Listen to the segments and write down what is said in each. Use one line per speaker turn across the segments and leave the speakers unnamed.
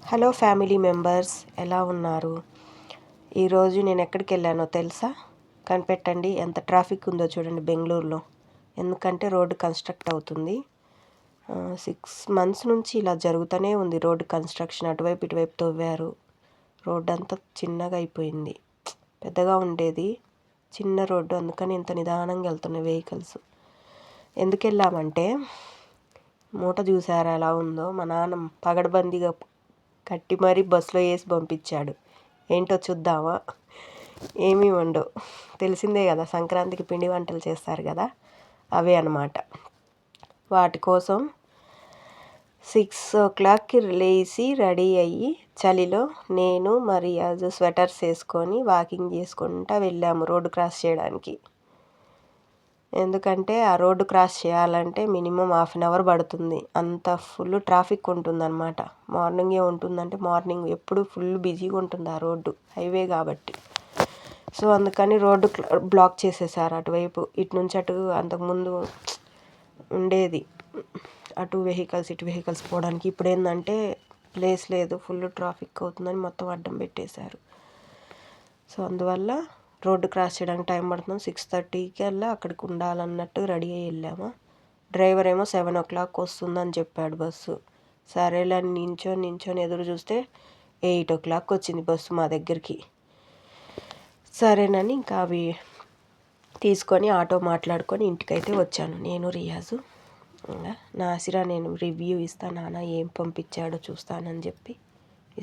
Hello family members, ఎలా ఉన్నారు? ఈరోజు నేను ఎక్కడికి వెళ్ళానో తెలుసా? కనిపెట్టండి. ఎంత ట్రాఫిక్ ఉందో చూడండి బెంగళూరులో. ఎందుకంటే రోడ్డు కన్స్ట్రక్ట్ అవుతుంది. 6 months నుంచి ఇలా జరుగుతూనే ఉంది. రోడ్డు కన్స్ట్రక్షన్ అటువైపు ఇటువైపు తవ్వారు. రోడ్డు అంతా చిన్నగా అయిపోయింది. పెద్దగా ఉండేది చిన్న రోడ్డు, అందుకని ఇంత నిదానంగా వెళ్తున్నాయి వెహికల్స్. ఎందుకు వెళ్ళామంటే మూట చూసారా ఎలా ఉందో? మా నాన్న పగడబందీగా కట్టి మరీ బస్సులో వేసి పంపించాడు. ఏంటో చూద్దామా? ఏమీ ఉండవు. తెలిసిందే కదా, సంక్రాంతికి పిండి వంటలు చేస్తారు కదా, అవే అన్నమాట. వాటి కోసం 6 o'clockకి లేచి రెడీ అయ్యి చలిలో నేను రియాజ్ స్వెటర్స్ వేసుకొని వాకింగ్ చేసుకుంటూ వెళ్ళాము రోడ్డు క్రాస్ చేయడానికి. ఎందుకంటే ఆ రోడ్డు క్రాస్ చేయాలంటే మినిమం 1/2 hour పడుతుంది. అంత ఫుల్ ట్రాఫిక్ ఉంటుందన్నమాట. మార్నింగే ఉంటుందంటే మార్నింగ్ ఎప్పుడు ఫుల్ బిజీగా ఉంటుంది ఆ రోడ్డు, హైవే కాబట్టి. సో అందుకని రోడ్డు బ్లాక్ చేసేసారు అటువైపు. ఇటు నుంచి అటు అంతకుముందు ఉండేది అటు వెహికల్స్ ఇటు వెహికల్స్ పోవడానికి. ఇప్పుడు ఏంటంటే ప్లేస్ లేదు, ఫుల్ ట్రాఫిక్ అవుతుందని మొత్తం అడ్డం పెట్టేశారు. సో అందువల్ల రోడ్డు క్రాస్ చేయడానికి టైం పడుతుంది. 6:30కి అక్కడికి ఉండాలన్నట్టు రెడీ అయ్యి వెళ్ళాము. డ్రైవర్ ఏమో 7 o'clock వస్తుందని చెప్పాడు బస్సు. సరేలే నించొని ఎదురు చూస్తే 8 o'clock వచ్చింది బస్సు మా దగ్గరికి. సరేనని ఇంకా అవి తీసుకొని ఆటో మాట్లాడుకొని ఇంటికైతే వచ్చాను నేను రియాజు. నాసిరా నేను రివ్యూ ఇస్తాను, నాన్న ఏం పంపించాడో చూస్తానని చెప్పి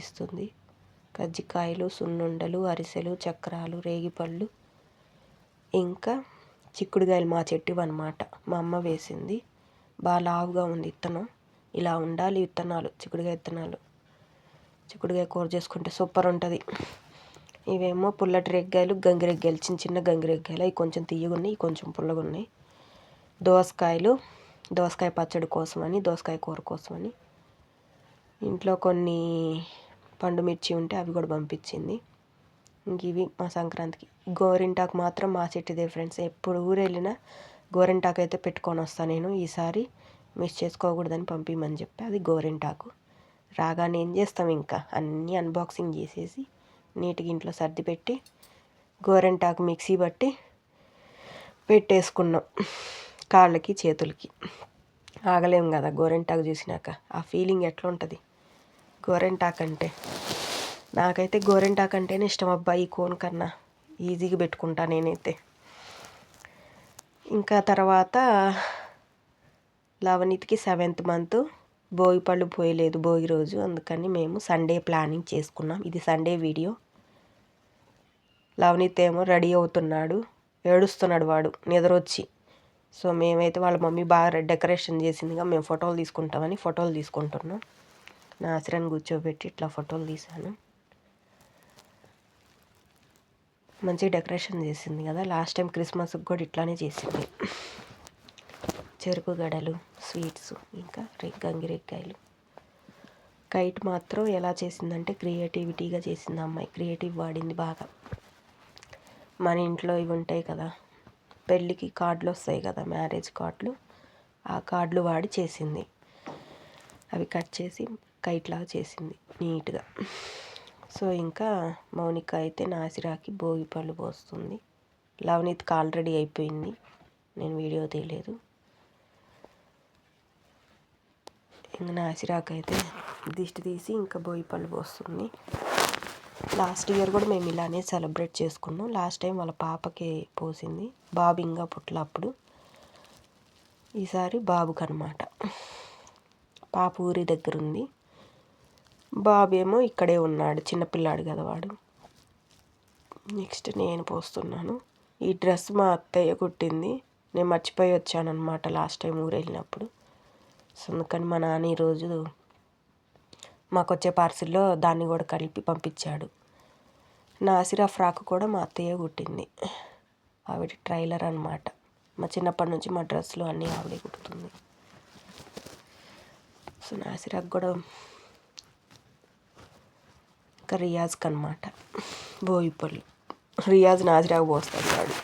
ఇస్తుంది. కజ్జికాయలు, సున్నుండలు, అరిసెలు, చక్రాలు, రేగిపళ్ళు, ఇంకా చిక్కుడుకాయలు మా చెట్టు అన్నమాట. మా అమ్మ వేసింది. బాగా లావుగా ఉంది విత్తనం. ఇలా ఉండాలి విత్తనాలు, చిక్కుడుకాయ విత్తనాలు. చిక్కుడుకాయ కూర చేసుకుంటే సూపర్ ఉంటుంది. ఇవేమో పుల్లటి రేగ్గాయలు, గంగిరెగ్గాయలు, చిన్న చిన్న గంగిరెగ్గాయలు. అవి కొంచెం తీయగున్నాయి, కొంచెం పుల్లగా ఉన్నాయి. దోసకాయలు, దోసకాయ పచ్చడి కోసమని, దోసకాయ కూర కోసమని. ఇంట్లో కొన్ని పండు మిర్చి ఉంటే అవి కూడా పంపించింది. ఇంక ఇవి మా సంక్రాంతికి. గోరింటాకు మాత్రం మా చెట్టుదే ఫ్రెండ్స్. ఎప్పుడు ఊరు వెళ్ళినా గోరింటాకు అయితే పెట్టుకొని వస్తాను నేను. ఈసారి మిస్ చేసుకోకూడదని పంపించమని చెప్పి అది గోరింటాకు. రాగానే ఏం చేస్తాం, ఇంకా అన్నీ అన్బాక్సింగ్ చేసేసి నీట్గా ఇంట్లో సర్ది పెట్టి గోరింటాకు మిక్సీ బట్టి పెట్టేసుకున్నాం కాళ్ళకి చేతులకి. ఆగలేం కదా గోరింటాకు చూసినాక. ఆ ఫీలింగ్ ఎట్లా ఉంటుంది గోరింటాకు అంటే? నాకైతే గోరింటాకు అంటేనే ఇష్టం అబ్బా. ఈ కోన్ కన్నా ఈజీగా పెట్టుకుంటా నేనైతే. ఇంకా తర్వాత లవనీత్కి 7th month భోగి పళ్ళు పోయలేదు భోగి రోజు. అందుకని మేము సండే ప్లానింగ్ చేసుకున్నాం. ఇది సండే వీడియో. లవనీత్ ఏమో రెడీ అవుతున్నాడు, ఏడుస్తున్నాడు వాడు నిద్రొచ్చి. సో మేమైతే వాళ్ళ మమ్మీ బాగా డెకరేషన్ చేసిందిగా, మేము ఫోటోలు తీసుకుంటామని ఫోటోలు తీసుకుంటున్నాం. నాసిరాన్ని కూర్చోబెట్టి ఇట్లా ఫోటోలు తీశాను. మంచిగా డెకరేషన్ చేసింది కదా. లాస్ట్ టైం క్రిస్మస్కి కూడా ఇట్లానే చేసింది. చెరుకు గడలు, స్వీట్స్, ఇంకా గంగిరెక్కాయలు. కైట్ మాత్రం ఎలా చేసిందంటే క్రియేటివిటీగా చేసింది అమ్మాయి. క్రియేటివ్ వాడింది బాగా. మన ఇంట్లో ఇవి ఉంటాయి కదా, పెళ్ళికి కార్డులు వస్తాయి కదా, మ్యారేజ్ కార్డులు, ఆ కార్డులు వాడి చేసింది. అవి కట్ చేసి కైట్ లాగా చేసింది నీట్గా. సో ఇంకా మౌనిక అయితే నాసిరాకి భోగి పళ్ళు పోస్తుంది. లవనీత్కి ఆల్రెడీ అయిపోయింది, నేను వీడియో తీయలేదు. ఇంకా నాసిరాకి అయితే దిష్టి తీసి ఇంకా భోగి పళ్ళు పోస్తుంది. లాస్ట్ ఇయర్ కూడా మేము ఇలానే సెలబ్రేట్ చేసుకున్నాం. లాస్ట్ టైం వాళ్ళ పాపకి పోసింది, బాబు ఇంకా పుట్ల అప్పుడు. ఈసారి బాబుకి అన్నమాట. పాప ఊరి దగ్గర ఉంది, బాబు ఏమో ఇక్కడే ఉన్నాడు, చిన్నపిల్లాడు కదా వాడు. నెక్స్ట్ నేను పోస్తున్నాను. ఈ డ్రెస్ మా అత్తయ్య కుట్టింది, నేను మర్చిపోయి వచ్చాను అనమాట లాస్ట్ టైం ఊరు వెళ్ళినప్పుడు. సో అందుకని మా నాన్న ఈరోజు మాకు వచ్చే పార్సిల్లో దాన్ని కూడా కలిపి పంపించాడు. నాసిరా ఫ్రాక్ కూడా మా అత్తయ్య కుట్టింది. ఆవిడ ట్రైలర్ అనమాట. మా చిన్నప్పటి నుంచి మా డ్రెస్సులు అన్నీ ఆవిడే కుట్టుతుంది. సో నాసిరాకు కూడా ఇంకా రియాజ్కి అనమాట భోగి పళ్ళు. రియాజ్ నాసిరాకు పోస్తాడు వాడు.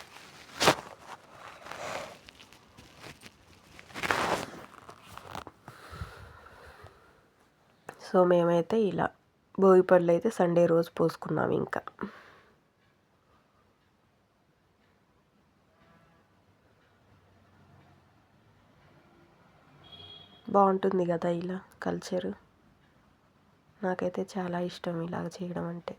సో మేమైతే ఇలా భోగి పళ్ళు అయితే సండే రోజు పోసుకున్నాం. ఇంకా బాగుంటుంది కదా ఇలా కల్చరు. నాకైతే చాలా ఇష్టం ఇలాగ చేయడం అంటే.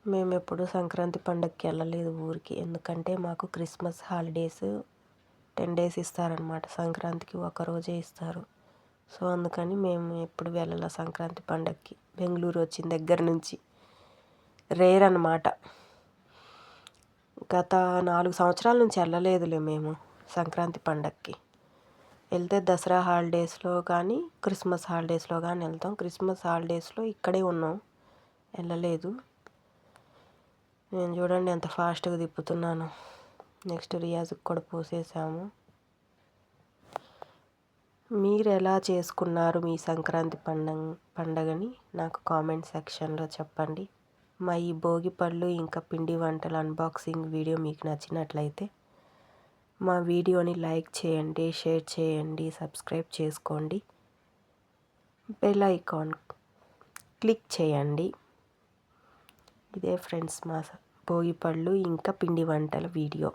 మేము ఎప్పుడు సంక్రాంతి పండగకి వెళ్ళలేదు ఊరికి. ఎందుకంటే మాకు క్రిస్మస్ హాలిడేస్ 10 days ఇస్తారనమాట. సంక్రాంతికి ఒకరోజే ఇస్తారు. సో అందుకని మేము ఎప్పుడు వెళ్ళాల సంక్రాంతి పండగకి. బెంగళూరు వచ్చిన దగ్గర నుంచి రేర్ అనమాట. గత 4 సంవత్సరాల నుంచి వెళ్ళలేదులే మేము సంక్రాంతి పండగకి. వెళ్తే దసరా హాలిడేస్లో కానీ క్రిస్మస్ హాలిడేస్లో కానీ వెళ్తాం. క్రిస్మస్ హాలిడేస్లో ఇక్కడే ఉన్నాం, వెళ్ళలేదు. నేను చూడండి ఎంత ఫాస్ట్గా తిప్పుతున్నాను. నెక్స్ట్ రియాజ్కి కూడా పోసేసాము. మీరు ఎలా చేసుకున్నారు మీ సంక్రాంతి పండగని నాకు కామెంట్ సెక్షన్లో చెప్పండి. మా ఈ భోగి పళ్ళు ఇంకా పిండి వంటల అన్బాక్సింగ్ వీడియో మీకు నచ్చినట్లయితే మా వీడియోని లైక్ చేయండి, షేర్ చేయండి, సబ్స్క్రైబ్ చేసుకోండి, బెల్ ఐకాన్ క్లిక్ చేయండి. ఇదే ఫ్రెండ్స్ మా భోగి పళ్ళు ఇంకా పిండి వంటల వీడియో.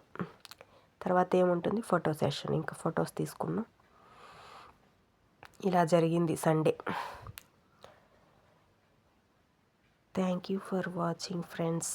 తర్వాత ఏముంటుంది, ఫోటో సెషన్. ఇంకా ఫొటోస్ తీసుకున్నాం. ఇలా జరిగింది Sunday. Thank you for watching friends.